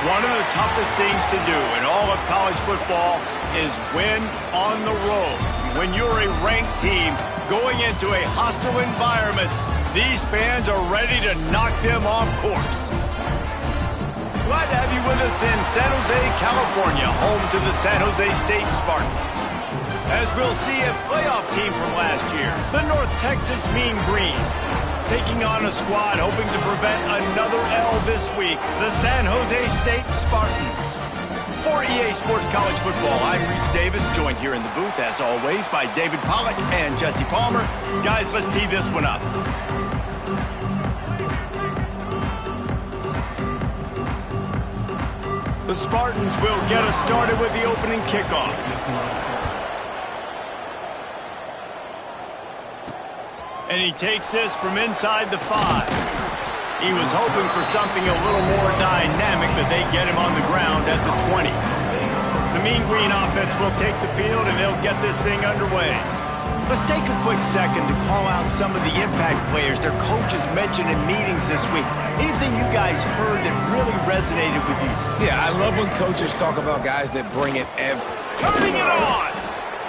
One of the toughest things to do in all of college football is win on the road. When you're a ranked team going into a hostile environment, these fans are ready to knock them off course. Glad to have you with us in San Jose, California, home to the San Jose State Spartans. As we'll see a playoff team from last year, the North Texas Mean Green, taking on a squad hoping to prevent another L this week, the San Jose State Spartans. For EA Sports College Football, I'm Reese Davis, joined here in the booth, as always, by David Pollack and Jesse Palmer. Guys, let's tee this one up. The Spartans will get us started with the opening kickoff. And he takes this from inside the 5. He was hoping for something a little more dynamic, but they get him on the ground at the 20. The Mean Green offense will take the field, and they'll get this thing underway. Let's take a quick second to call out some of the impact players their coaches mentioned in meetings this week. Anything you guys heard that really resonated with you? Yeah, I love when coaches talk about guys that bring it Turning it on!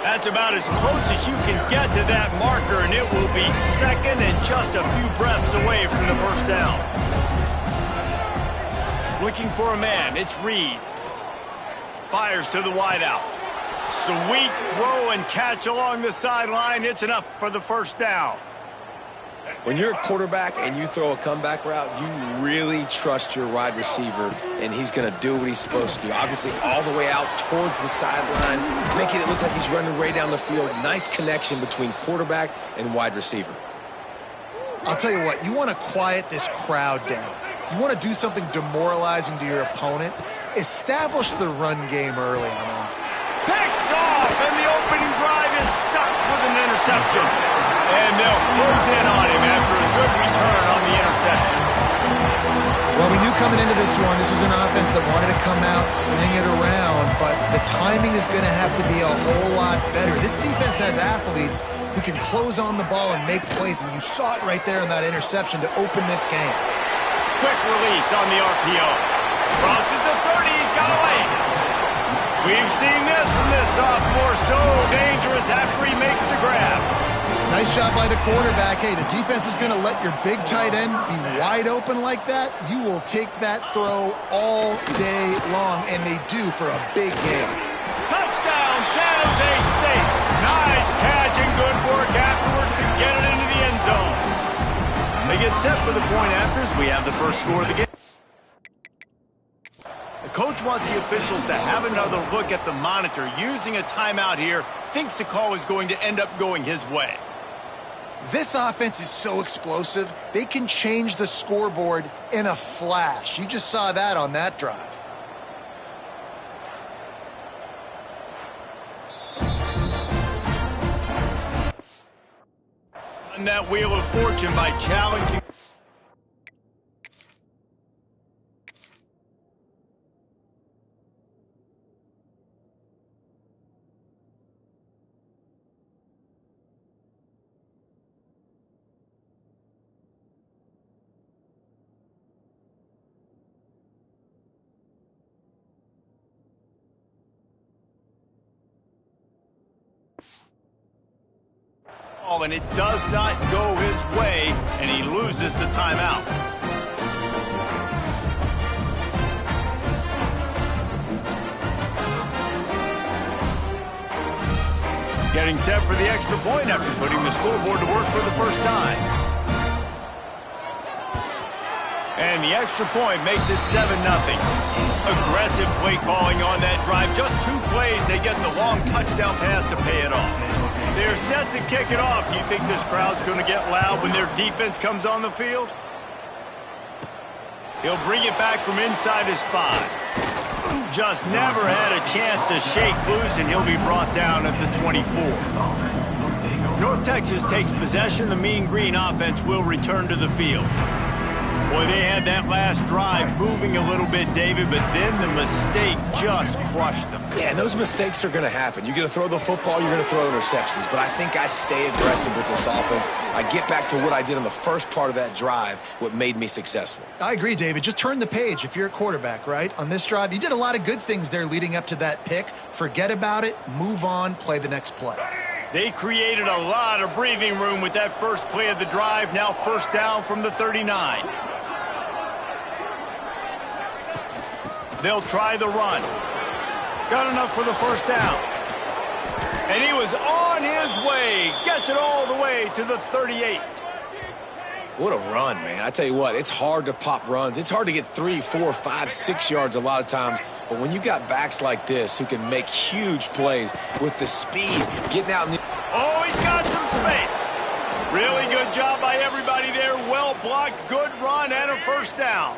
That's about as close as you can get to that marker, and it will be second and just a few breaths away from the first down. Looking for a man, it's Reed. Fires to the wideout. Sweet throw and catch along the sideline. It's enough for the first down. When you're a quarterback and you throw a comeback route, you really trust your wide receiver, and he's going to do what he's supposed to do. Obviously, all the way out towards the sideline, making it look like he's running way down the field. Nice connection between quarterback and wide receiver. I'll tell you what, you want to quiet this crowd down. You want to do something demoralizing to your opponent. Establish the run game early on offense. Picked off, and the opening drive is stuck with an interception. And they'll close in on him after a good return on the interception. Well, we knew coming into this one, this was an offense that wanted to come out, sling it around, but the timing is going to have to be a whole lot better. This defense has athletes who can close on the ball and make plays, and you saw it right there in that interception to open this game. Quick release on the RPO. Crosses the 30, he's got away. We've seen this from this sophomore, so dangerous after he makes the grab. Nice job by the quarterback. Hey, the defense is going to let your big tight end be wide open like that. You will take that throw all day long, and they do for a big game. Touchdown, San Jose State. Nice catch and good work afterwards to get it into the end zone. They get set for the point afters. We have the first score of the game. The coach wants the officials to have another look at the monitor using a timeout here. Thinks the call is going to end up going his way. This offense is so explosive, they can change the scoreboard in a flash. You just saw that on that drive. On that wheel of fortune by challenging. And it does not go his way, and he loses the timeout. Getting set for the extra point after putting the scoreboard to work for the first time. And the extra point makes it 7-0. Aggressive play calling on that drive. Just 2 plays, they get the long touchdown pass to pay it off. They're set to kick it off. You think this crowd's going to get loud when their defense comes on the field? He'll bring it back from inside his 5. Just never had a chance to shake loose, and he'll be brought down at the 24. North Texas takes possession. The Mean Green offense will return to the field. Boy, they had that last drive moving a little bit, David, but then the mistake just crushed them. Yeah, and those mistakes are going to happen. You're going to throw the football, you're going to throw interceptions. But I think I stay aggressive with this offense. I get back to what I did on the first part of that drive, what made me successful. I agree, David. Just turn the page if you're a quarterback, right? On this drive, you did a lot of good things there leading up to that pick. Forget about it, move on, play the next play. They created a lot of breathing room with that first play of the drive. Now first down from the 39. They'll try the run. Got enough for the first down. And he was on his way. Gets it all the way to the 38. What a run, man. I tell you what, it's hard to pop runs. It's hard to get 3, 4, 5, 6 yards a lot of times. But when you got backs like this who can make huge plays with the speed, getting out in the... Oh, he's got some space. Really good job by everybody there. Well blocked, good run, and a first down.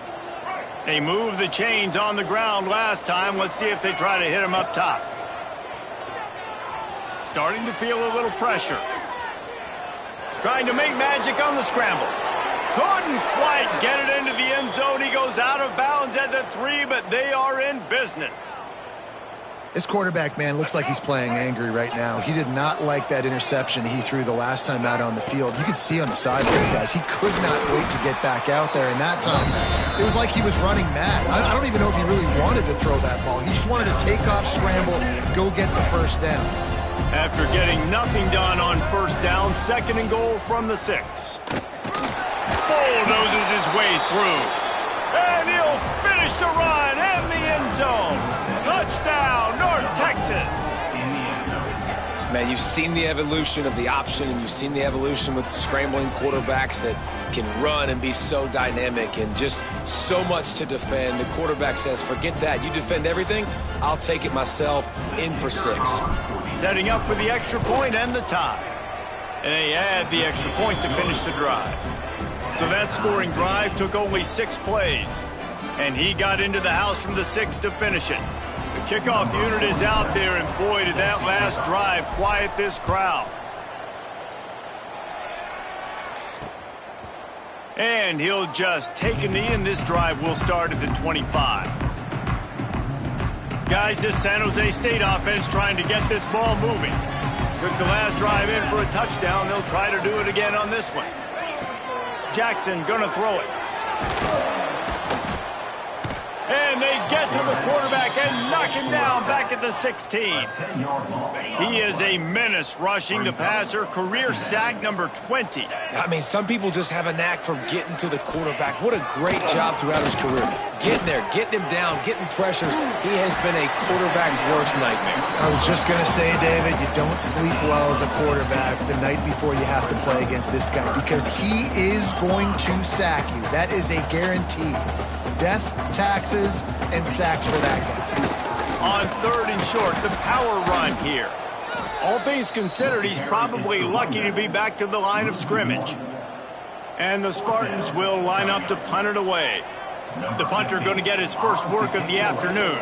They moved the chains on the ground last time. Let's see if they try to hit him up top. Starting to feel a little pressure. Trying to make magic on the scramble. Couldn't quite get it into the end zone. He goes out of bounds at the 3, but they are in business. This quarterback, man, looks like he's playing angry right now. He did not like that interception he threw the last time out on the field. You could see on the sidelines, guys, he could not wait to get back out there. And that time, it was like he was running mad. I don't even know if he really wanted to throw that ball. He just wanted to take off, scramble, go get the first down. After getting nothing done on first down, 2nd and goal from the 6. Bulldozes his way through. And he'll finish the run in the end zone. Touchdown, North Texas. Man, you've seen the evolution of the option, and you've seen the evolution with scrambling quarterbacks that can run and be so dynamic and just so much to defend. The quarterback says, forget that. You defend everything, I'll take it myself. In for 6. Setting up for the extra point and the tie. And they add the extra point to finish the drive. So that scoring drive took only 6 plays. And he got into the house from the 6 to finish it. The kickoff unit is out there, and boy, did that last drive quiet this crowd. And he'll just take a knee, and this drive will start at the 25. Guys, this San Jose State offense trying to get this ball moving. Took the last drive in for a touchdown. They'll try to do it again on this one. Jackson gonna throw it. And they get to the quarterback and knock him down back at the 16. He is a menace rushing the passer. Career sack number 20. I mean, some people just have a knack for getting to the quarterback. What a great job throughout his career. Getting there, getting him down, getting pressures. He has been a quarterback's worst nightmare. I was just going to say, David, you don't sleep well as a quarterback the night before you have to play against this guy because he is going to sack you. That is a guarantee. Death, taxes, and sacks for that guy. On 3rd and short, the power run here. All things considered, he's probably lucky to be back to the line of scrimmage. And the Spartans will line up to punt it away. The punter going to get his first work of the afternoon.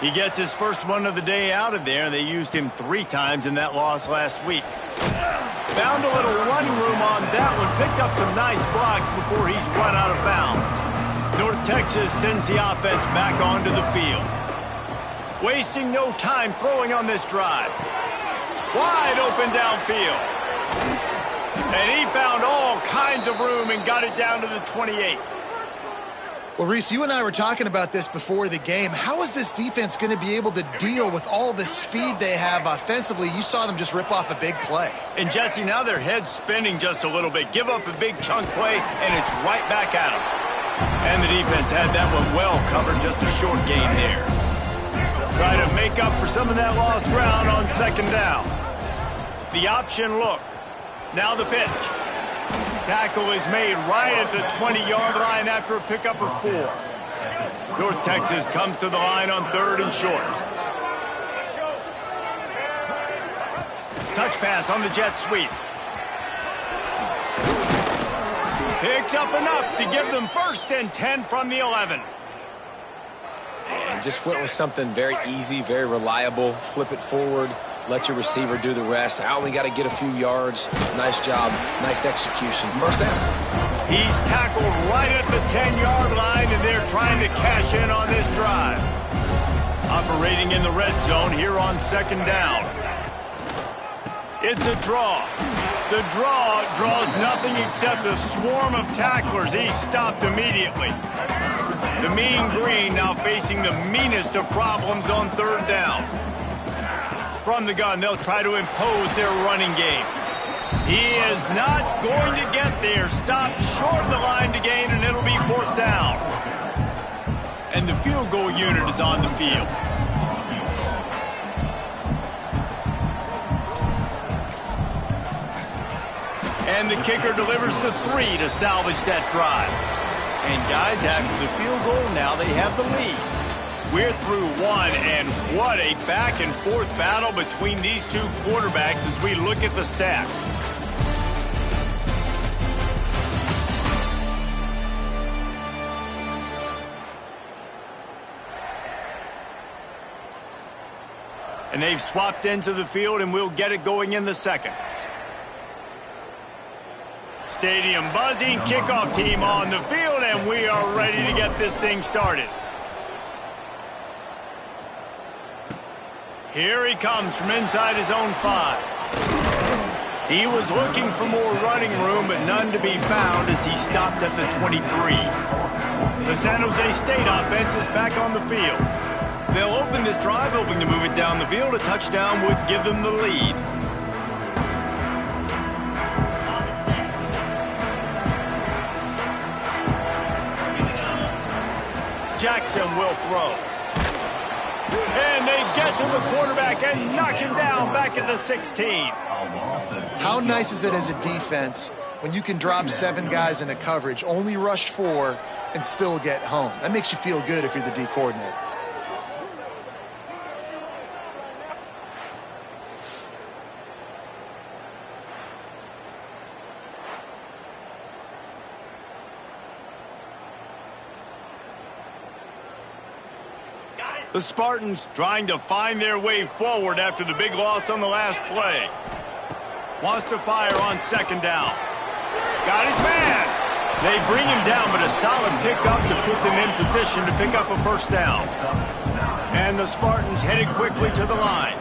He gets his first one of the day out of there. They used him 3 times in that loss last week. Found a little running room on that one. Picked up some nice blocks before he's run out of bounds. North Texas sends the offense back onto the field. Wasting no time throwing on this drive. Wide open downfield. And he found all kinds of room and got it down to the 28. Well, Reese, you and I were talking about this before the game. How is this defense going to be able to deal with all the speed they have offensively? You saw them just rip off a big play. And, Jesse, now their head's spinning just a little bit. Give up a big chunk play, and it's right back at them. And the defense had that one well covered, just a short game there. Try to make up for some of that lost ground on 2nd down. The option look. Now the pitch. Tackle is made right at the 20-yard line after a pickup of 4. North Texas comes to the line on 3rd and short. Touch pass on the jet sweep. Picks up enough to give them 1st and 10 from the 11. And just went with something very easy, very reliable. Flip it forward. Let your receiver do the rest. I only got to get a few yards. Nice job. Nice execution. 1st down. He's tackled right at the 10-yard line, and they're trying to cash in on this drive. Operating in the red zone here on 2nd down. It's a draw. The draw draws nothing except a swarm of tacklers. He's stopped immediately. The Mean Green now facing the meanest of problems on 3rd down. From the gun, they'll try to impose their running game. He is not going to get there. Stopped short of the line to gain, and it'll be 4th down. And the field goal unit is on the field. And the kicker delivers the 3 to salvage that drive. And guys, after the field goal, now they have the lead. We're through 1, and what a back-and-forth battle between these two quarterbacks as we look at the stats. And they've swapped into the field, and we'll get it going in the 2nd. Stadium buzzing, kickoff team on the field, and we are ready to get this thing started. Here he comes from inside his own 5. He was looking for more running room, but none to be found as he stopped at the 23. The San Jose State offense is back on the field. They'll open this drive, hoping to move it down the field. A touchdown would give them the lead. Jackson will throw. And they get to the quarterback and knock him down back at the 16. How nice is it as a defense when you can drop 7 guys in a coverage, only rush 4, and still get home? That makes you feel good if you're the D coordinator. The Spartans trying to find their way forward after the big loss on the last play. Wants to fire on 2nd down. Got his man. They bring him down, but a solid pickup to put them in position to pick up a 1st down. And the Spartans headed quickly to the line.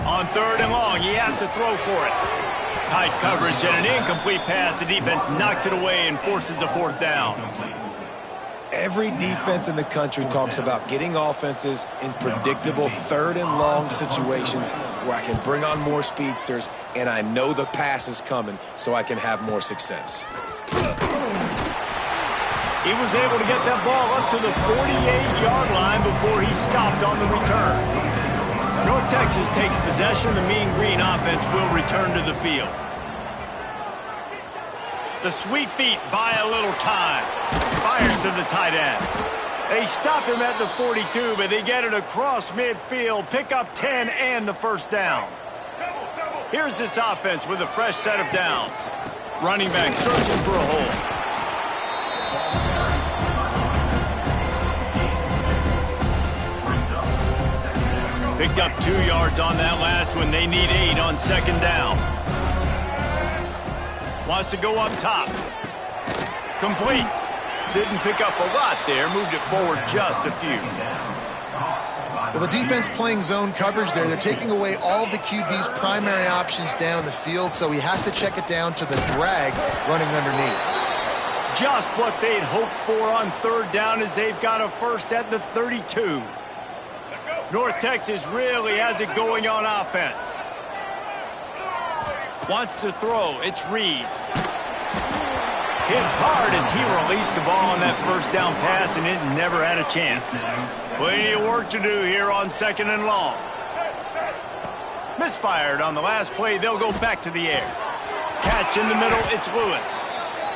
On 3rd and long, he has to throw for it. Tight coverage and an incomplete pass. The defense knocks it away and forces a 4th down. Every defense in the country talks about getting offenses in predictable 3rd and long situations where I can bring on more speedsters and I know the pass is coming so I can have more success. He was able to get that ball up to the 48-yard line before he stopped on the return. North Texas takes possession. The Mean Green offense will return to the field. The Sweet Feet buy a little time. Fires to the tight end. They stop him at the 42, but they get it across midfield. Pick up 10 and the 1st down. Here's this offense with a fresh set of downs. Running back searching for a hole. Picked up 2 yards on that last one. They need 8 on 2nd down. Wants to go up top. Complete. Didn't pick up a lot there. Moved it forward just a few. Well, the defense playing zone coverage there. They're taking away all of the QB's primary options down the field, so he has to check it down to the drag running underneath. Just what they'd hoped for on 3rd down as they've got a 1st at the 32. North Texas really has it going on offense. Wants to throw. It's Reed. Hit hard as he released the ball on that 1st down pass, and it never had a chance. Plenty of work to do here on 2nd and long. Misfired on the last play. They'll go back to the air. Catch in the middle, it's Lewis.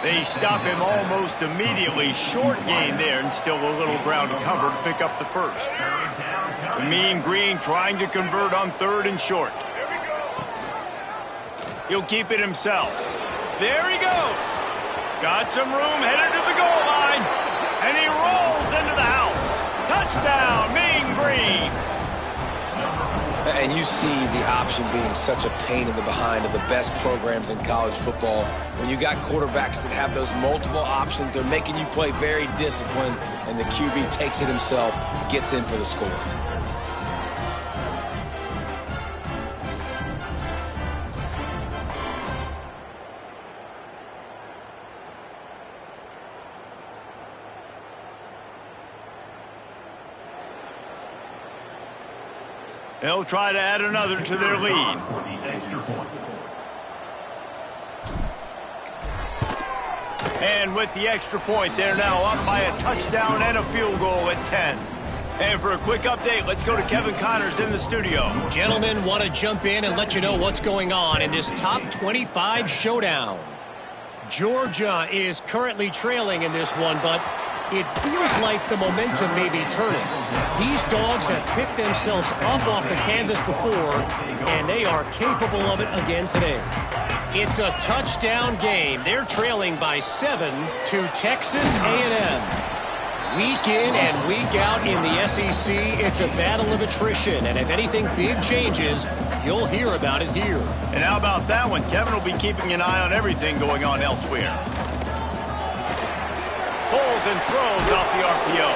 They stop him almost immediately. Short gain there, and still a little ground to cover to pick up the first. The Mean Green trying to convert on 3rd and short. He'll keep it himself. There he goes. Got some room, headed to the goal line. And he rolls into the house. Touchdown, Mean Green. And you see the option being such a pain in the behind of the best programs in college football. When you got quarterbacks that have those multiple options, they're making you play very disciplined, and the QB takes it himself, gets in for the score. They'll try to add another to their lead. And with the extra point, they're now up by a touchdown and a field goal at 10. And for a quick update, let's go to Kevin Connors in the studio. Gentlemen, want to jump in and let you know what's going on in this top 25 showdown. Georgia is currently trailing in this one, but it feels like the momentum may be turning. These dogs have picked themselves up off the canvas before, and they are capable of it again today. It's a touchdown game. They're trailing by 7 to Texas A&M. Week in and week out in the SEC, it's a battle of attrition, and if anything big changes, you'll hear about it here. And how about that one? Kevin will be keeping an eye on everything going on elsewhere. Pulls and throws off the RPO.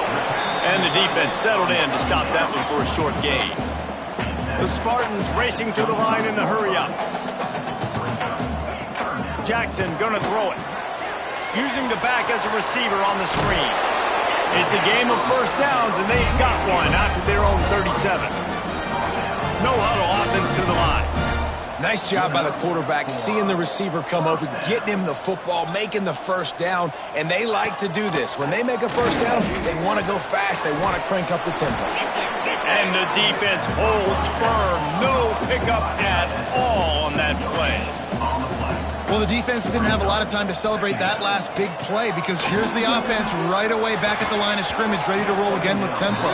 And the defense settled in to stop that one for a short gain. The Spartans racing to the line in the hurry-up. Jackson gonna throw it. Using the back as a receiver on the screen. It's a game of first downs, and they've got one after their own 37. No huddle offense to the line. Nice job by the quarterback, seeing the receiver come open, getting him the football, making the first down, and they like to do this. When they make a first down, they want to go fast, they want to crank up the tempo. And the defense holds firm. No pickup at all on that play. Well, the defense didn't have a lot of time to celebrate that last big play because here's the offense right away back at the line of scrimmage, ready to roll again with tempo.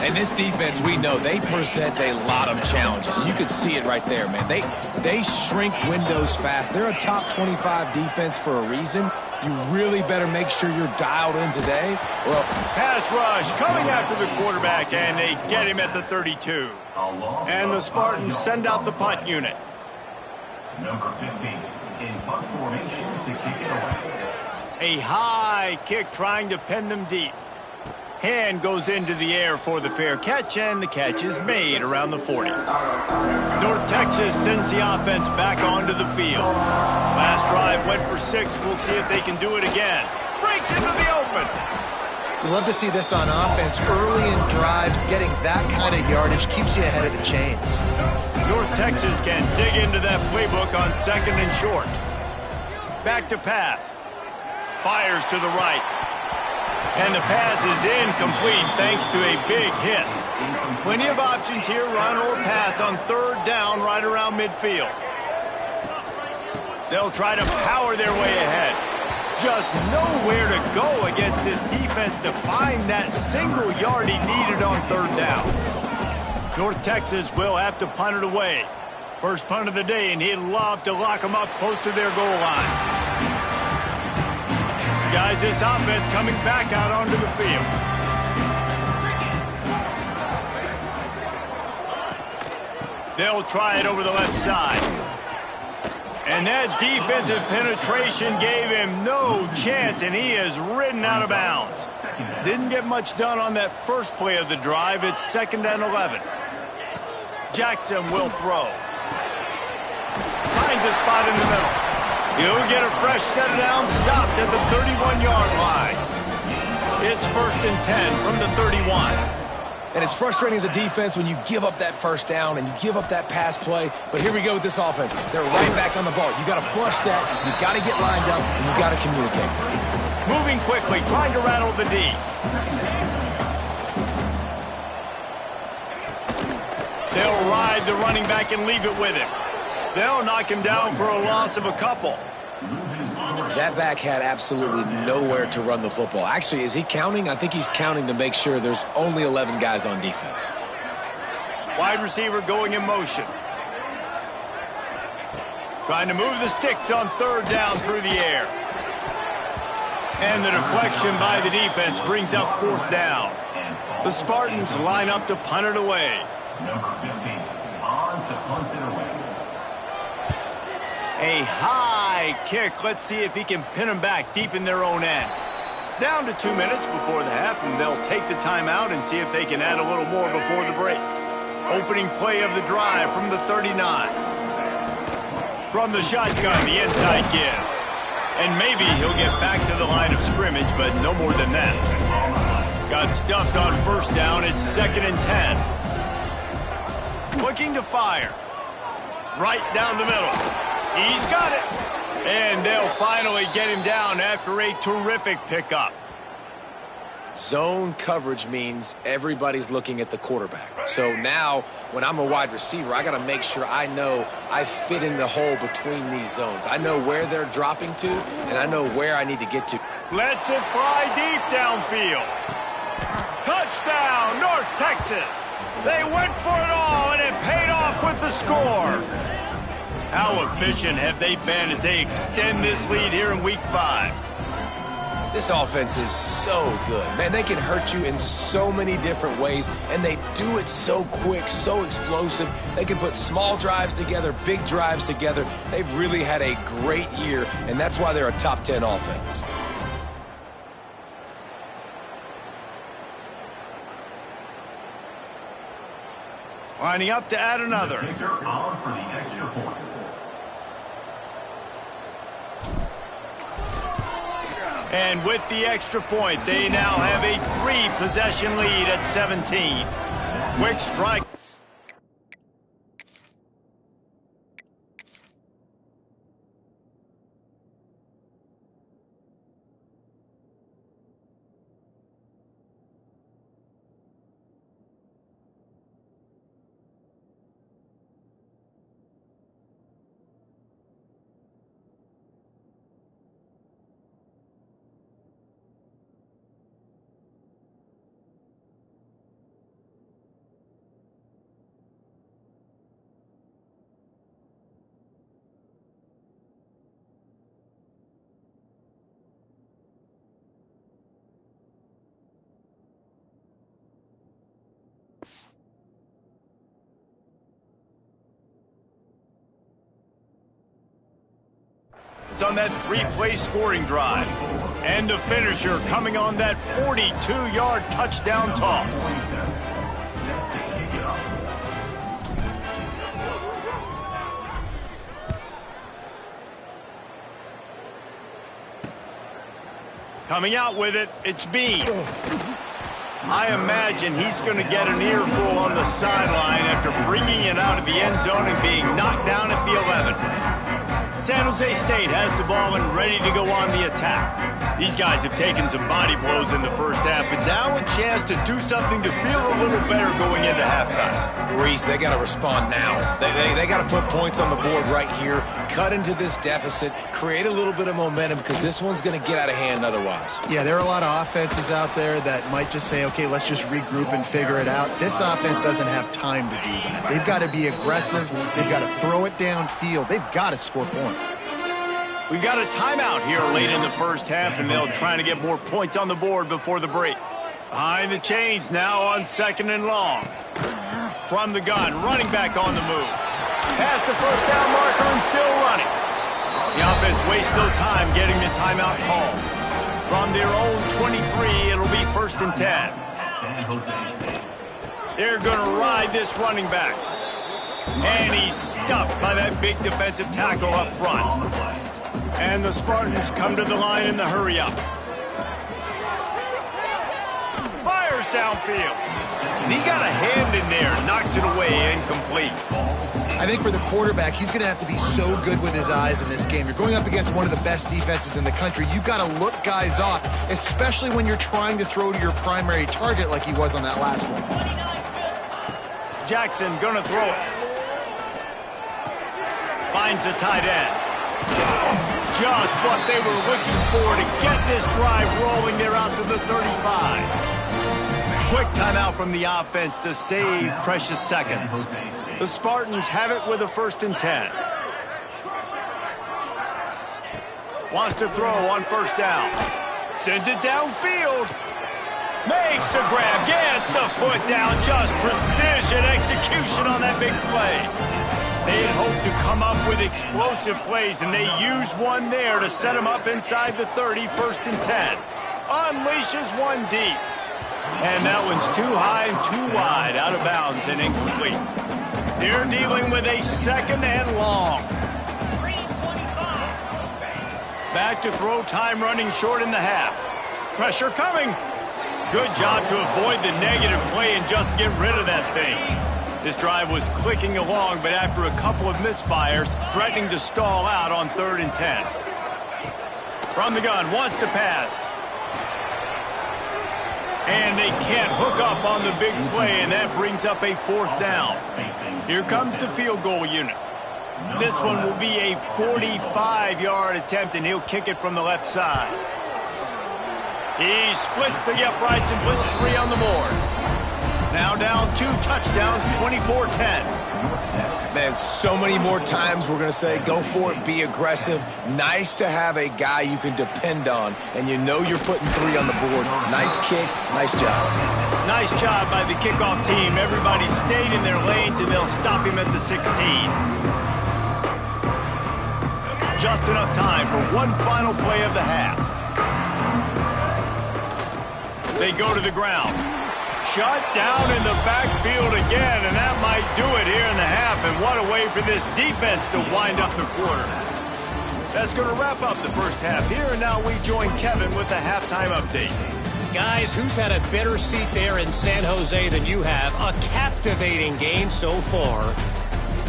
And this defense, we know, they present a lot of challenges. You can see it right there, man. They shrink windows fast. They're a top 25 defense for a reason. You really better make sure you're dialed in today. Well, pass rush coming after the quarterback, and they get him at the 32. And the Spartans send out the punt unit. Number 15 in punt formation to kick it away. A high kick trying to pin them deep. Hand goes into the air for the fair catch, and the catch is made around the 40. North Texas sends the offense back onto the field. Last drive went for 6. We'll see if they can do it again. Breaks into the open. You love to see this on offense. Early in drives, getting that kind of yardage keeps you ahead of the chains. North Texas can dig into that playbook on 2nd and short. Back to pass. Fires to the right. And the pass is incomplete thanks to a big hit. Plenty of options here, run or pass on 3rd down right around midfield. They'll try to power their way ahead. Just nowhere to go against this defense to find that single yard he needed on 3rd down. North Texas will have to punt it away. First punt of the day, and he'd love to lock them up close to their goal line. Guys, this offense coming back out onto the field. They'll try it over the left side. And that defensive penetration gave him no chance, and he is ridden out of bounds. Didn't get much done on that first play of the drive. It's 2nd and 11. Jackson will throw. Finds a spot in the middle. He'll get a fresh set down, stopped at the 31-yard line. It's 1st and 10 from the 31. And it's frustrating as a defense when you give up that first down and you give up that pass play. But here we go with this offense. They're right back on the ball. You got to flush that. You got to get lined up, and you got to communicate. Moving quickly, trying to rattle the D. They'll ride the running back and leave it with him. They'll knock him down for a loss of a couple. That back had absolutely nowhere to run the football. Actually, is he counting? I think he's counting to make sure there's only 11 guys on defense. Wide receiver going in motion. Trying to move the sticks on third down through the air. And the deflection by the defense brings up fourth down. The Spartans line up to punt it away. Number 15, on to punt it away. A high kick. Let's see if he can pin them back deep in their own end. Down to 2 minutes before the half, and they'll take the timeout and see if they can add a little more before the break. Opening play of the drive from the 39. From the shotgun, the inside give. And maybe he'll get back to the line of scrimmage, but no more than that. Got stuffed on first down. It's 2nd and 10. Looking to fire. Right down the middle. He's got it. And they'll finally get him down after a terrific pickup. Zone coverage means everybody's looking at the quarterback. So now, when I'm a wide receiver, I got to make sure I know I fit in the hole between these zones. I know where they're dropping to, and I know where I need to get to. Lets it fly deep downfield. Touchdown, North Texas. They went for it all, and it paid off with the score. How efficient have they been as they extend this lead here in Week 5? This offense is so good. Man, they can hurt you in so many different ways, and they do it so quick, so explosive. They can put small drives together, big drives together. They've really had a great year, and that's why they're a top 10 offense. Lining up to add another. The kicker on for the extra point. And with the extra point, they now have a 3-possession lead at 17. Quick strike. It's on that 3-play scoring drive. And the finisher coming on that 42-yard touchdown toss. Set to kick it off. Coming out with it, it's Bean. I imagine he's going to get an earful on the sideline after bringing it out of the end zone and being knocked down at the 11. San Jose State has the ball and ready to go on the attack. These guys have taken some body blows in the first half, but now a chance to do something to feel a little better going into halftime. Reese, they got to respond now. They got to put points on the board right here, cut into this deficit, create a little bit of momentum because this one's going to get out of hand otherwise. Yeah, there are a lot of offenses out there that might just say, okay, let's just regroup and figure it out. This offense doesn't have time to do that. They've got to be aggressive. They've got to throw it downfield. They've got to score points. We've got a timeout here late in the first half, and they'll try to get more points on the board before the break. Behind the chains now on 2nd and long. From the gun, running back on the move. Past the first down marker and still running. The offense wastes no time getting the timeout called. From their own 23, it'll be 1st and 10. San Jose State. They're going to ride this running back. And he's stuffed by that big defensive tackle up front. And the Spartans come to the line in the hurry-up. Fires downfield. And he got a hand in there, knocks it away, incomplete. I think for the quarterback, he's going to have to be so good with his eyes in this game. You're going up against one of the best defenses in the country. You've got to look guys off, especially when you're trying to throw to your primary target like he was on that last one. Jackson going to throw it. Finds the tight end. Just what they were looking for to get this drive rolling there out to the 35. Quick timeout from the offense to save precious seconds. The Spartans have it with a 1st and 10. Wants to throw on 1st down. Sends it downfield. Makes the grab. Gets the foot down. Just precision execution on that big play. They had hoped to come up with explosive plays, and they used one there to set them up inside the 30, 1st and 10. Unleashes one deep. And that one's too high and too wide, out of bounds and incomplete. They're dealing with a 2nd and long. Back to throw, time running short in the half. Pressure coming. Good job to avoid the negative play and just get rid of that thing. This drive was clicking along, but after a couple of misfires, threatening to stall out on 3rd and 10. From the gun, wants to pass. And they can't hook up on the big play, and that brings up a 4th down. Here comes the field goal unit. This one will be a 45-yard attempt, and he'll kick it from the left side. He splits the uprights and puts 3 on the board. Now down 2 touchdowns, 24-10. Man, so many more times we're going to say, go for it, be aggressive. Nice to have a guy you can depend on, and you know you're putting 3 on the board. Nice kick, nice job. Nice job by the kickoff team. Everybody stayed in their lanes, and they'll stop him at the 16. Just enough time for one final play of the half. They go to the ground. Shut down in the backfield again, and that might do it here in the half. And what a way for this defense to wind up the quarter. That's going to wrap up the first half here, and now we join Kevin with the halftime update. Guys, who's had a better seat there in San Jose than you have? A captivating game so far.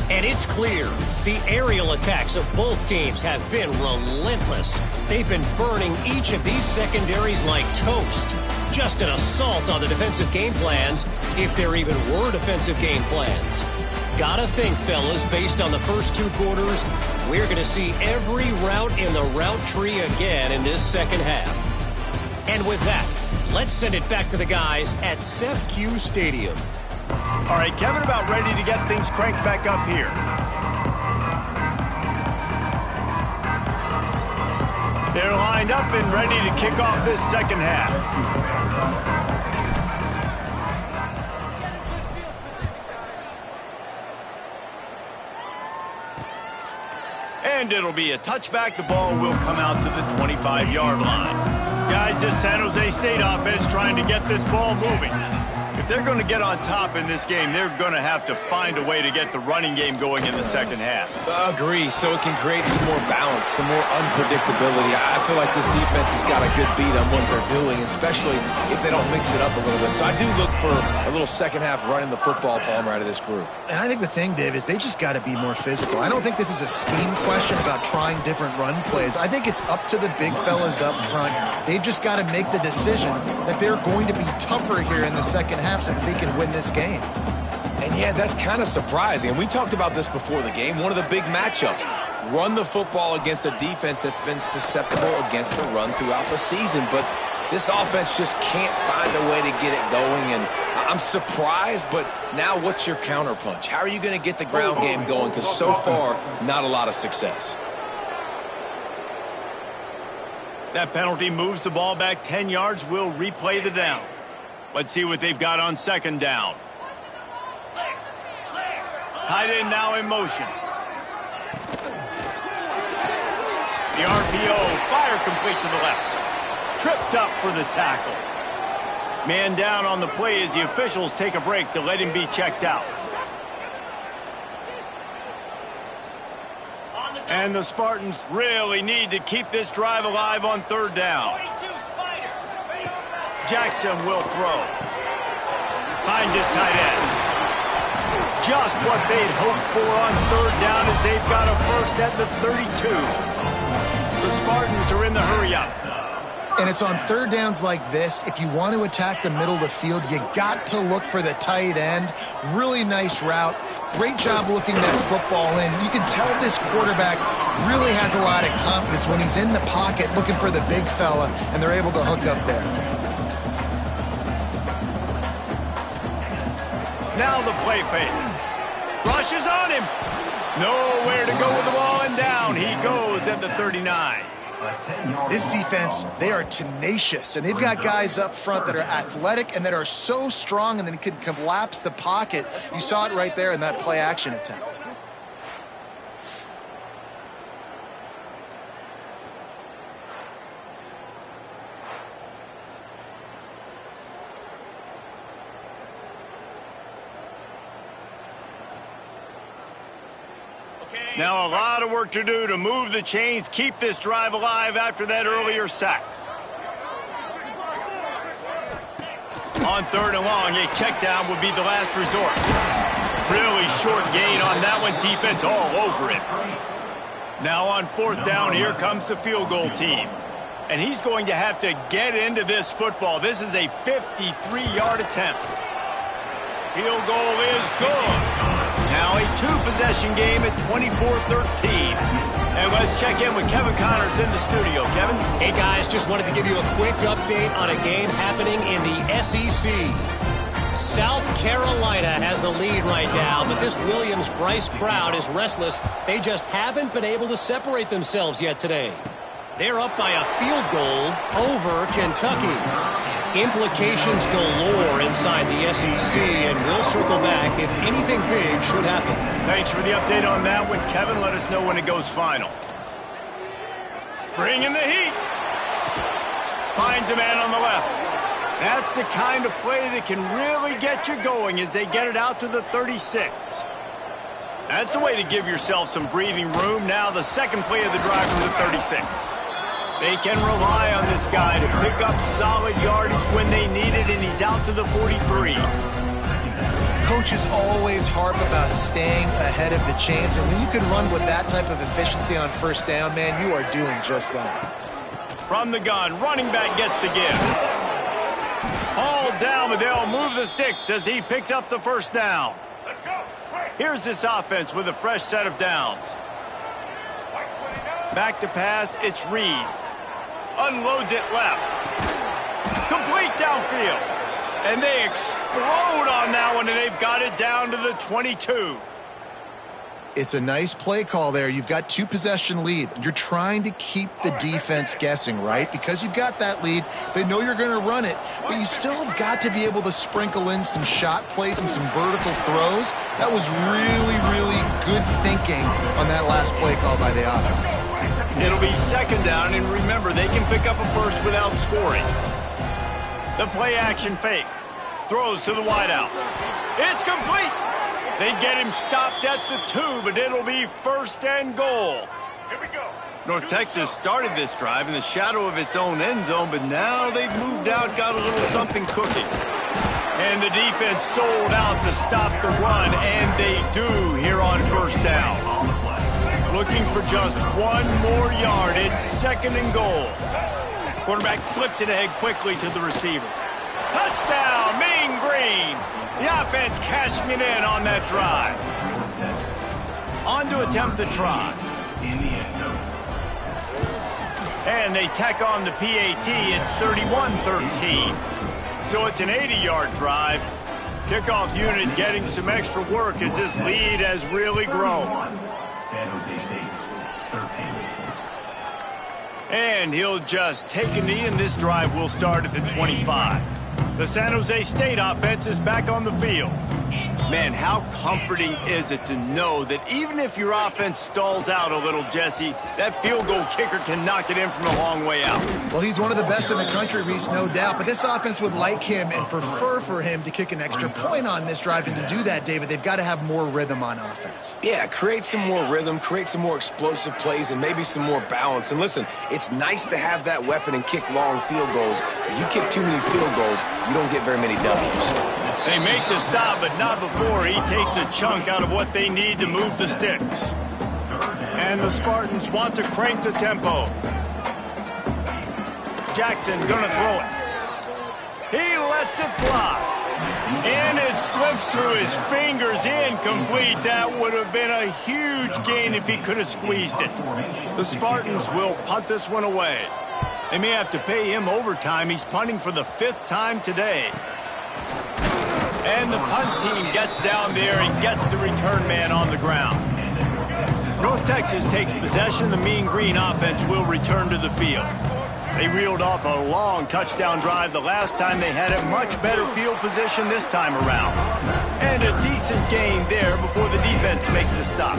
And it's clear, the aerial attacks of both teams have been relentless. They've been burning each of these secondaries like toast. Just an assault on the defensive game plans, if there even were defensive game plans. Gotta think, fellas, based on the first 2 quarters, we're going to see every route in the route tree again in this second half. And with that, let's send it back to the guys at SEFCU Stadium. All right, Kevin, about ready to get things cranked back up here. They're lined up and ready to kick off this second half. And it'll be a touchback. The ball will come out to the 25-yard line. Guys, this San Jose State offense trying to get this ball moving. If they're going to get on top in this game, they're going to have to find a way to get the running game going in the second half. Agree, so it can create some more balance, some more unpredictability. I feel like this defense has got a good beat on what they're doing, especially if they don't mix it up a little bit. So I do look for a little second half running the football, Palmer, out of this group. And I think the thing, Dave, is they just got to be more physical. I don't think this is a scheme question about trying different run plays. I think it's up to the big fellas up front. They've just got to make the decision that they're going to be tougher here in the second half so that they can win this game. And yeah, that's kind of surprising. And we talked about this before the game. One of the big matchups. Run the football against a defense that's been susceptible against the run throughout the season. But this offense just can't find a way to get it going. And I'm surprised, but now what's your counterpunch? How are you going to get the ground game going? Because so far, not a lot of success. That penalty moves the ball back 10 yards. We'll replay the down. Let's see what they've got on second down. Tight end now in motion. The RPO, fire complete to the left. Tripped up for the tackle. Man down on the play as the officials take a break to let him be checked out. And the Spartans really need to keep this drive alive on third down. Jackson will throw. Finds his tight end. Just what they'd hoped for on third down as they've got a first at the 32. The Spartans are in the hurry-up. And it's on third downs like this. If you want to attack the middle of the field, you got to look for the tight end. Really nice route. Great job looking that football in. You can tell this quarterback really has a lot of confidence when he's in the pocket looking for the big fella, and they're able to hook up there. Now the play fake. Rushes on him. Nowhere to go with the ball, and down he goes at the 39. This defense, they are tenacious, and they've got guys up front that are athletic and that are so strong and then can collapse the pocket. You saw it right there in that play action attempt. Now a lot of work to do to move the chains, keep this drive alive after that earlier sack. On third and long, a check down would be the last resort. Really short gain on that one, defense all over it. Now on fourth down, here comes the field goal team. And he's going to have to get into this football. This is a 53-yard attempt. Field goal is good. Now a two-possession game at 24-13. And let's check in with Kevin Connors in the studio. Kevin? Hey, guys, just wanted to give you a quick update on a game happening in the SEC. South Carolina has the lead right now, but this Williams-Brice crowd is restless. They just haven't been able to separate themselves yet today. They're up by a field goal over Kentucky. Implications galore inside the SEC, and we'll circle back if anything big should happen. Thanks for the update on that one, Kevin. Let us know when it goes final. Bringing the heat. Finds a man on the left. That's the kind of play that can really get you going as they get it out to the 36. That's a way to give yourself some breathing room. Now the second play of the drive from the 36. They can rely on this guy to pick up solid yardage when they need it, and he's out to the 43. Coaches always harp about staying ahead of the chains, and when you can run with that type of efficiency on first down, man, you are doing just that. From the gun, running back gets to give. Hauled down, but they'll move the sticks as he picks up the first down. Let's go. Here's this offense with a fresh set of downs. Back to pass, it's Reed. Unloads it left. Complete downfield. And they explode on that one, and they've got it down to the 22. It's a nice play call there. You've got two-possession lead. You're trying to keep the defense guessing, right? Because you've got that lead, they know you're going to run it, but you still have got to be able to sprinkle in some shot plays and some vertical throws. That was really, really good thinking on that last play call by the offense. It'll be second down, and remember, they can pick up a first without scoring. The play-action fake. Throws to the wideout. It's complete. They get him stopped at the 2, but it'll be first and goal. Here we go. North Texas started this drive in the shadow of its own end zone, but now they've moved out, got a little something cooking. And the defense sold out to stop the run, and they do here on first down. Looking for just one more yard. It's second and goal. Quarterback flips it ahead quickly to the receiver. Touchdown, Mean Green. The offense cashing it in on that drive. On to attempt the try. And they tack on the PAT. It's 31-13. So it's an 80-yard drive. Kickoff unit getting some extra work as this lead has really grown. San Jose State, 13. And he'll just take a knee, and this drive will start at the 25. The San Jose State offense is back on the field. Man, how comforting is it to know that even if your offense stalls out a little, Jesse, that field goal kicker can knock it in from a long way out. Well, he's one of the best in the country, Reese, no doubt. But this offense would like him and prefer for him to kick an extra point on this drive. And to do that, David, they've got to have more rhythm on offense. Yeah, create some more rhythm, create some more explosive plays, and maybe some more balance. And listen, it's nice to have that weapon and kick long field goals. If you kick too many field goals, you don't get very many W's. They make the stop, but not before he takes a chunk out of what they need to move the sticks. And the Spartans want to crank the tempo. Jackson going to throw it. He lets it fly. And it slips through his fingers, incomplete. That would have been a huge gain if he could have squeezed it. The Spartans will punt this one away. They may have to pay him overtime. He's punting for the 5th time today. And the punt team gets down there and gets the return man on the ground. North Texas takes possession. The Mean Green offense will return to the field. They reeled off a long touchdown drive the last time. They had a much better field position this time around. And a decent gain there before the defense makes a stop.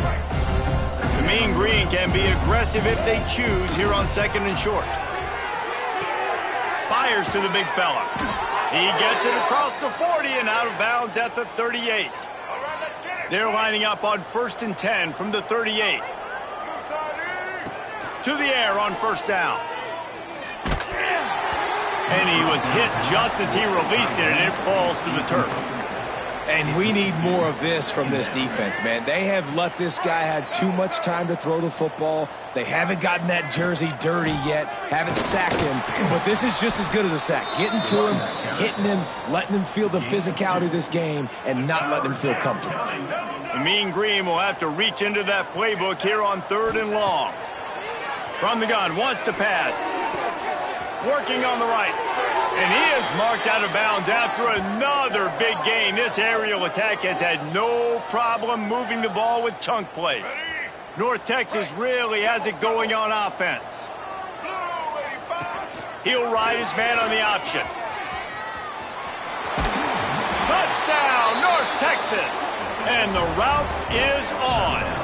The Mean Green can be aggressive if they choose here on 2nd and short. Fires to the big fella. He gets it across the 40 and out of bounds at the 38. They're lining up on 1st and 10 from the 38. To the air on 1st down. And he was hit just as he released it, and it falls to the turf. And we need more of this from this defense, man. They have let this guy have too much time to throw the football. They haven't gotten that jersey dirty yet, haven't sacked him. But this is just as good as a sack. Getting to him, hitting him, letting him feel the physicality of this game, and not letting him feel comfortable. The Mean Green will have to reach into that playbook here on 3rd and long. From the gun, wants to pass. Working on the right. And he is marked out of bounds after another big gain. This aerial attack has had no problem moving the ball with chunk plays. North Texas really has it going on offense. He'll ride his man on the option. Touchdown, North Texas! And the route is on.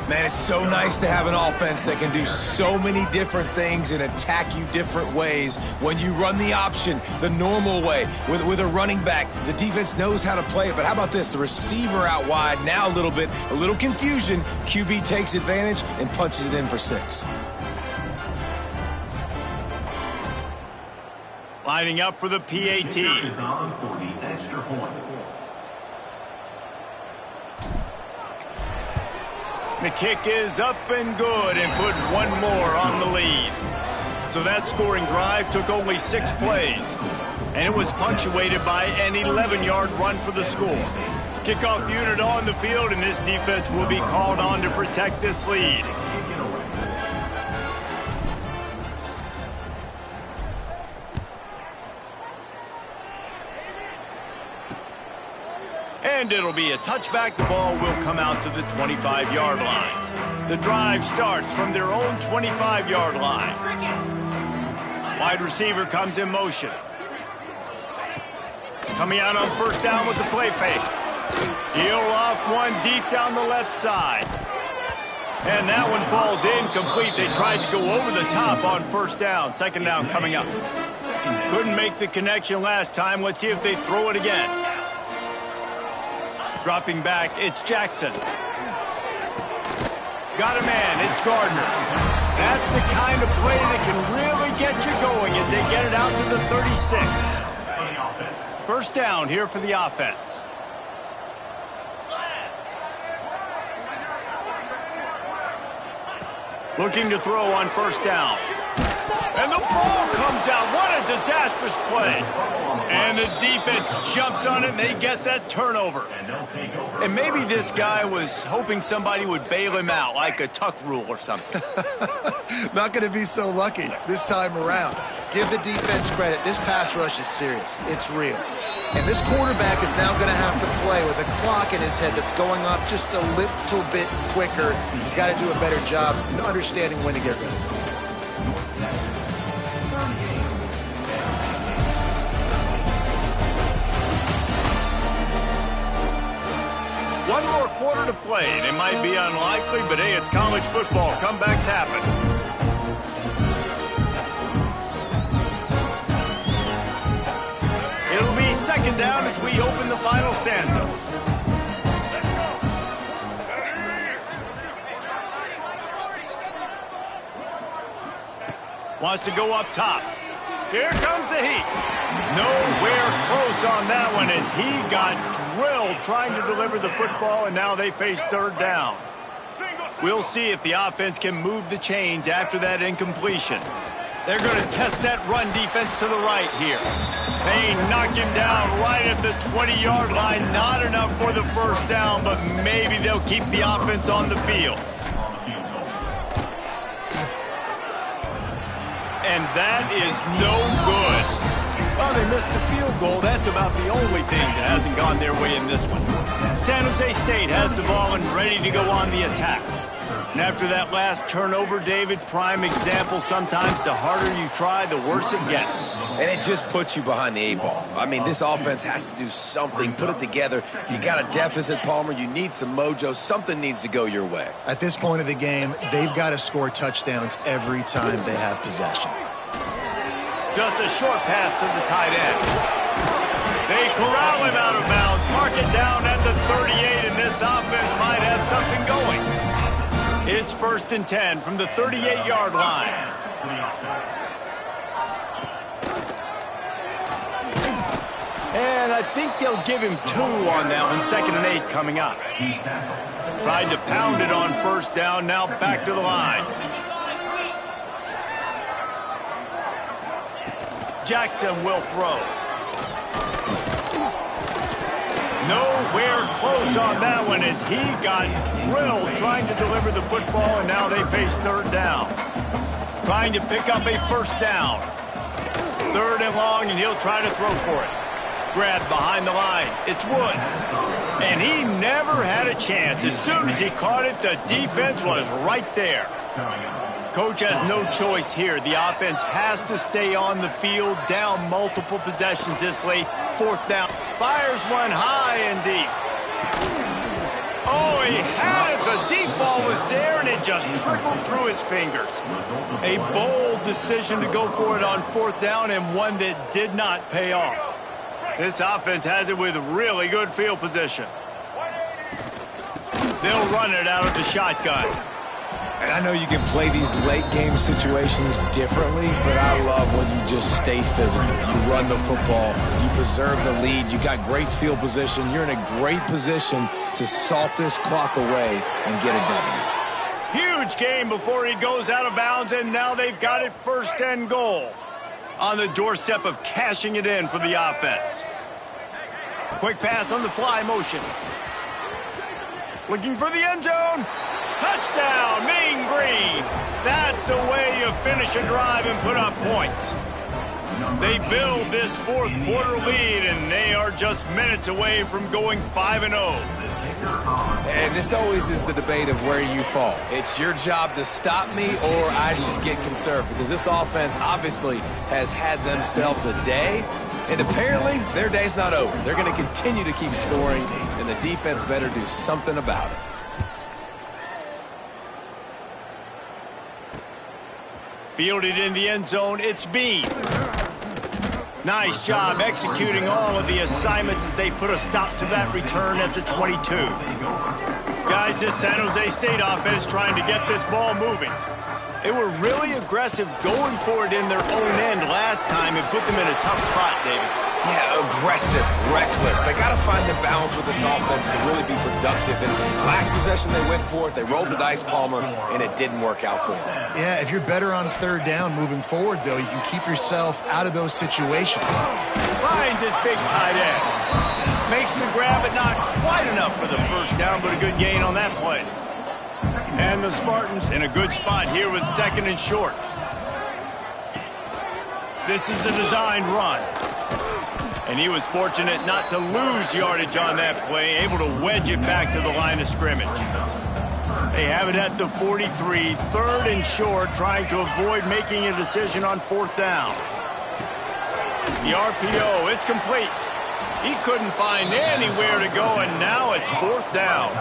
Man, it's so nice to have an offense that can do so many different things and attack you different ways. When you run the option the normal way with a running back, the defense knows how to play it. But how about this? The receiver out wide, now a little confusion. QB takes advantage and punches it in for 6. Lining up for the PAT. Is on for the extra point. The kick is up and good and put one more on the lead. So that scoring drive took only 6 plays. And it was punctuated by an 11-yard run for the score. Kickoff unit on the field, and this defense will be called on to protect this lead. And it'll be a touchback. The ball will come out to the 25-yard line. The drive starts from their own 25-yard line. Wide receiver comes in motion. Coming out on 1st down with the play fake. He'll loft one deep down the left side. And that one falls incomplete. They tried to go over the top on 1st down. 2nd down coming up. Couldn't make the connection last time. Let's see if they throw it again. Dropping back, it's Jackson. Got a man, it's Gardner. That's the kind of play that can really get you going as they get it out to the 36. 1st down here for the offense. Looking to throw on 1st down. And the ball comes out. What a disastrous play. And the defense jumps on it, and they get that turnover. And maybe this guy was hoping somebody would bail him out, like a tuck rule or something. Not going to be so lucky this time around. Give the defense credit. This pass rush is serious. It's real. And this quarterback is now going to have to play with a clock in his head that's going up just a little bit quicker. He's got to do a better job understanding when to get ready. One more quarter to play, and it might be unlikely, but hey, it's college football. Comebacks happen. It'll be 2nd down as we open the final stanza. Wants to go up top. Here comes the heat. Nowhere close on that one as he got drilled trying to deliver the football, and now they face 3rd down. We'll see if the offense can move the chains after that incompletion. They're going to test that run defense to the right here. They knock him down right at the 20-yard line. Not enough for the first down, but maybe they'll keep the offense on the field. And that is no good. Well, they missed the field goal. That's about the only thing that hasn't gone their way in this one. San Jose State has the ball and ready to go on the attack. And after that last turnover, David, prime example, sometimes the harder you try, the worse it gets. And it just puts you behind the 8 ball. I mean, this offense has to do something, put it together. You got a deficit, Palmer. You need some mojo. Something needs to go your way. At this point of the game, they've got to score touchdowns every time they have possession. Just a short pass to the tight end. They corral him out of bounds, mark it down at the 38, and this offense might have something going. It's 1st and 10 from the 38-yard line. And I think they'll give him 2 on that one. 2nd and 8 coming up. Tried to pound it on 1st down, now back to the line. Jackson will throw. Nowhere close on that one as he got drilled trying to deliver the football, and now they face 3rd down. Trying to pick up a 1st down. 3rd and long, and he'll try to throw for it. Grabbed behind the line. It's Woods. And he never had a chance. As soon as he caught it, the defense was right there. Coach has no choice here. The offense has to stay on the field, down multiple possessions this late. 4th down. Fires one high and deep. Oh, he had it. The deep ball was there, and it just trickled through his fingers. A bold decision to go for it on 4th down, and one that did not pay off. This offense has it with really good field position. They'll run it out of the shotgun. And I know you can play these late-game situations differently, but I love when you just stay physical. You run the football, you preserve the lead, you got great field position. You're in a great position to salt this clock away and get a W. Huge game before he goes out of bounds, and now they've got it 1st and goal. On the doorstep of cashing it in for the offense. Quick pass on the fly motion. Looking for the end zone. Touchdown, Mean Green. That's the way you finish a drive and put up points. They build this 4th quarter lead, and they are just minutes away from going 5-0. And this always is the debate of where you fall. It's your job to stop me, or I should get conserved, because this offense obviously has had themselves a day, and apparently their day's not over. They're going to continue to keep scoring, and the defense better do something about it. Fielded in the end zone, it's Bean. Nice job executing all of the assignments as they put a stop to that return at the 22. Guys, this San Jose State offense trying to get this ball moving. They were really aggressive going for it in their own end last time and put them in a tough spot, David. Yeah, aggressive, reckless. They got to find the balance with this offense to really be productive. And last possession, they went for it. They rolled the dice, Palmer, and it didn't work out for them. Yeah, if you're better on 3rd down moving forward, though, you can keep yourself out of those situations. Finds his big tight end. Makes the grab, but not quite enough for the 1st down, but a good gain on that play. And the Spartans in a good spot here with 2nd and short. This is a designed run. And he was fortunate not to lose yardage on that play, able to wedge it back to the line of scrimmage. They have it at the 43, 3rd and short, trying to avoid making a decision on 4th down. The RPO, it's complete. He couldn't find anywhere to go, and now it's 4th down.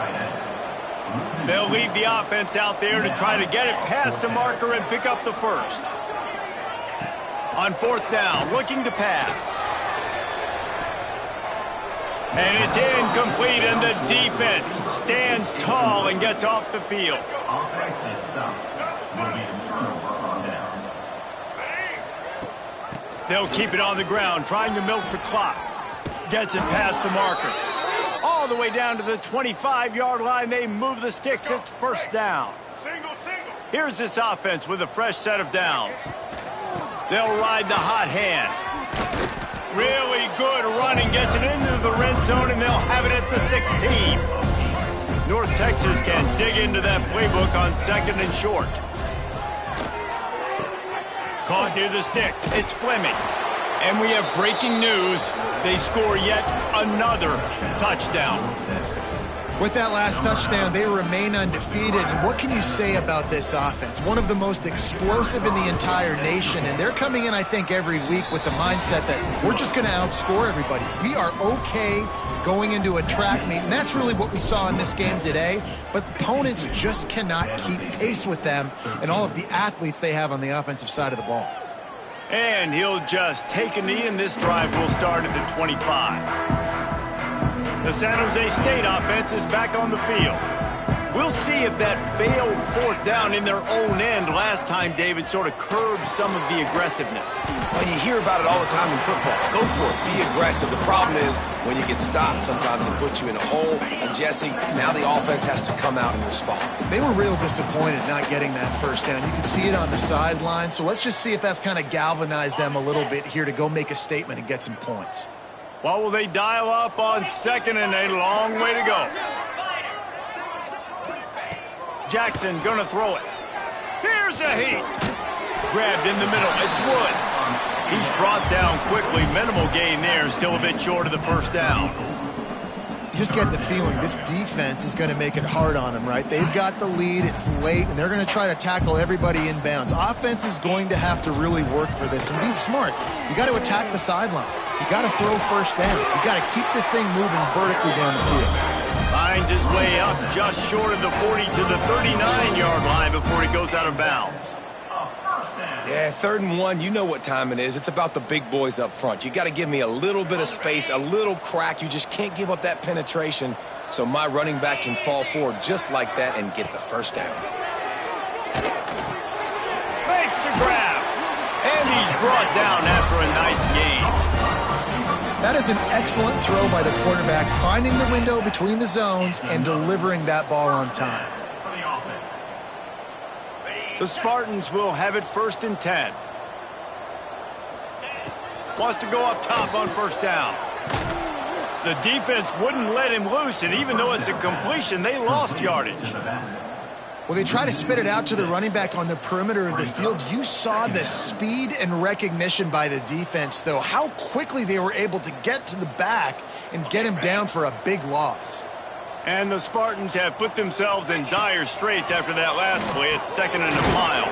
They'll leave the offense out there to try to get it past the marker and pick up the 1st. On 4th down, looking to pass. And it's incomplete, and the defense stands tall and gets off the field. They'll keep it on the ground, trying to milk the clock. Gets it past the marker. All the way down to the 25-yard line. They move the sticks. It's 1st down. Here's this offense with a fresh set of downs. They'll ride the hot hand. Really good running, gets it into the red zone, and they'll have it at the 16. North Texas can dig into that playbook on 2nd and short. Caught near the sticks. It's Fleming. And we have breaking news. They score yet another touchdown. With that last touchdown, they remain undefeated. And what can you say about this offense? One of the most explosive in the entire nation. And they're coming in, I think, every week with the mindset that we're just going to outscore everybody. We are okay going into a track meet. And that's really what we saw in this game today. But opponents just cannot keep pace with them and all of the athletes they have on the offensive side of the ball. And he'll just take a knee, and this drive will start at the 25. The San Jose State offense is back on the field. We'll see if that failed 4th down in their own end last time, David, sort of curbed some of the aggressiveness. Well, you hear about it all the time in football. Go for it. Be aggressive. The problem is when you get stopped, sometimes it puts you in a hole. And, Jesse, now the offense has to come out and respond. They were real disappointed not getting that 1st down. You can see it on the sideline. So let's just see if that's kind of galvanized them a little bit here to go make a statement and get some points. Well, will they dial up on 2nd and a long way to go? Jackson gonna throw it. Here's a heat. Grabbed in the middle. It's Woods. He's brought down quickly. Minimal gain there. Still a bit short of the 1st down. You just get the feeling this defense is going to make it hard on them, right? They've got the lead. It's late, and they're going to try to tackle everybody inbounds. Offense is going to have to really work for this and be smart. You got to attack the sidelines. You got to throw 1st downs. You got to keep this thing moving vertically down the field. Finds his way up just short of the 40 to the 39-yard line before he goes out of bounds. Yeah, 3rd and 1, you know what time it is. It's about the big boys up front. You got to give me a little bit of space, a little crack. You just can't give up that penetration so my running back can fall forward just like that and get the 1st down. Makes the grab. And he's brought down after a nice gain. That is an excellent throw by the quarterback, finding the window between the zones and delivering that ball on time. The Spartans will have it 1st and 10. Wants to go up top on 1st down. The defense wouldn't let him loose, and even though it's a completion, they lost yardage. Well, they try to spit it out to the running back on the perimeter of the field. You saw the speed and recognition by the defense, though, how quickly they were able to get to the back and get him down for a big loss. And the Spartans have put themselves in dire straits after that last play. It's 2nd and a mile.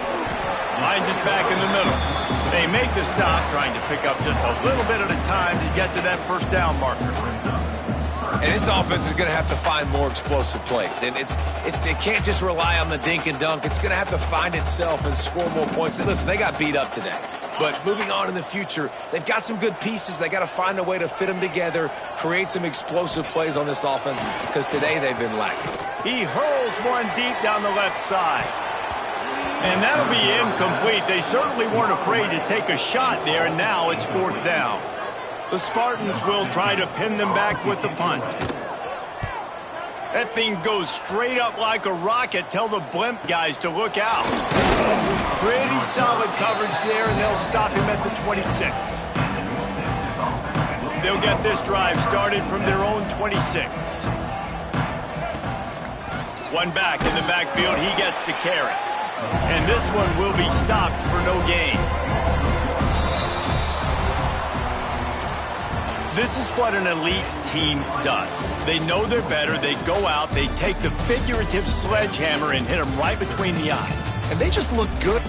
Finds us back in the middle. They make the stop, trying to pick up just a little bit at a time to get to that 1st down marker. And this offense is going to have to find more explosive plays. And it can't just rely on the dink and dunk. It's going to have to find itself and score more points. And listen, they got beat up today. But moving on in the future, they've got some good pieces. They got to find a way to fit them together, create some explosive plays on this offense, because today they've been lacking. He hurls one deep down the left side. And that'll be incomplete. They certainly weren't afraid to take a shot there, and now it's 4th down. The Spartans will try to pin them back with the punt. That thing goes straight up like a rocket. Tell the blimp guys to look out. Pretty solid coverage there, and they'll stop him at the 26. They'll get this drive started from their own 26. One back in the backfield. He gets the carry. And this one will be stopped for no gain. This is what an elite team does. They know they're better. They go out. They take the figurative sledgehammer and hit them right between the eyes. And they just look good.